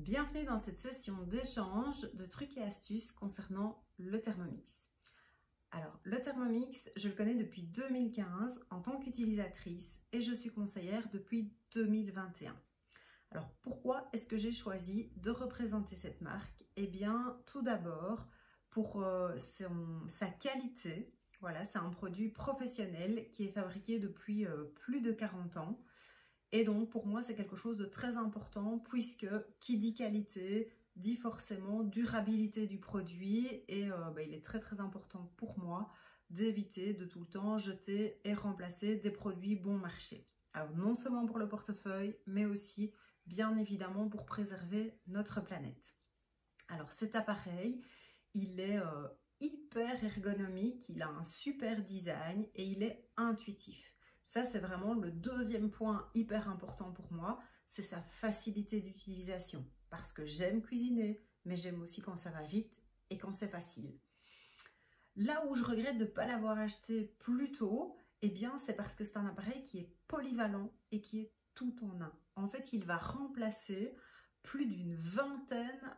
Bienvenue dans cette session d'échange de trucs et astuces concernant le Thermomix. Alors, le Thermomix, je le connais depuis 2015 en tant qu'utilisatrice et je suis conseillère depuis 2021. Alors, pourquoi est-ce que j'ai choisi de représenter cette marque? Eh bien, tout d'abord, pour sa qualité. Voilà, c'est un produit professionnel qui est fabriqué depuis plus de 40 ans. Et donc, pour moi, c'est quelque chose de très important puisque qui dit qualité dit forcément durabilité du produit et il est très important pour moi d'éviter de tout le temps jeter et remplacer des produits bon marché. Alors, non seulement pour le portefeuille, mais aussi, bien évidemment, pour préserver notre planète. Alors, cet appareil, il est hyper ergonomique, il a un super design et il est intuitif. Ça, c'est vraiment le deuxième point hyper important pour moi, c'est sa facilité d'utilisation. Parce que j'aime cuisiner, mais j'aime aussi quand ça va vite et quand c'est facile. Là où je regrette de ne pas l'avoir acheté plus tôt, eh bien, c'est parce que c'est un appareil qui est polyvalent et qui est tout en un. En fait, il va remplacer plus d'une vingtaine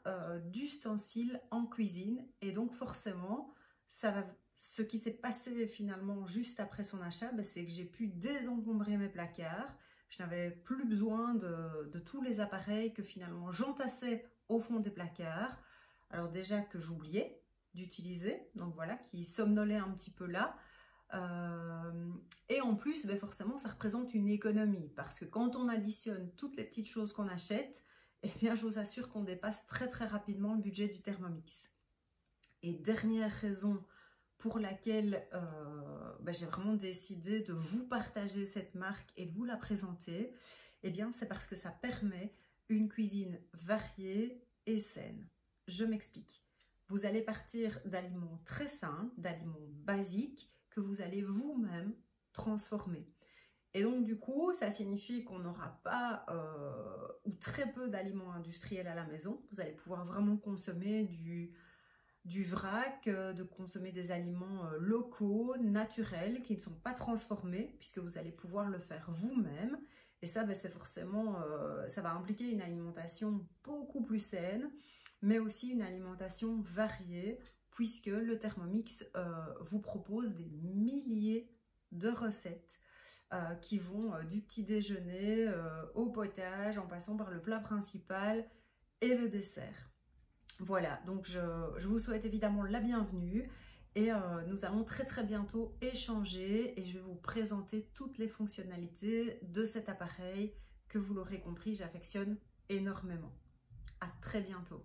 d'ustensiles en cuisine et donc forcément, ce qui s'est passé finalement juste après son achat, c'est que j'ai pu désencombrer mes placards. Je n'avais plus besoin de tous les appareils que finalement j'entassais au fond des placards. Alors déjà que j'oubliais d'utiliser, donc voilà, qui somnolaient un petit peu là. Et en plus, forcément, ça représente une économie parce que quand on additionne toutes les petites choses qu'on achète, eh bien, je vous assure qu'on dépasse très rapidement le budget du Thermomix. Et dernière raison pour laquelle j'ai vraiment décidé de vous partager cette marque et de vous la présenter, eh bien, c'est parce que ça permet une cuisine variée et saine. Je m'explique. Vous allez partir d'aliments très sains, d'aliments basiques que vous allez vous-même transformer. Et donc, du coup, ça signifie qu'on n'aura pas ou très peu d'aliments industriels à la maison. Vous allez pouvoir vraiment consommer du vrac, de consommer des aliments locaux, naturels, qui ne sont pas transformés, puisque vous allez pouvoir le faire vous-même. Et ça, c'est forcément, ça va impliquer une alimentation beaucoup plus saine, mais aussi une alimentation variée, puisque le Thermomix vous propose des milliers de recettes qui vont du petit déjeuner au potage, en passant par le plat principal et le dessert. Voilà, donc je vous souhaite évidemment la bienvenue et nous allons très bientôt échanger et je vais vous présenter toutes les fonctionnalités de cet appareil que vous l'aurez compris, j'affectionne énormément. À très bientôt.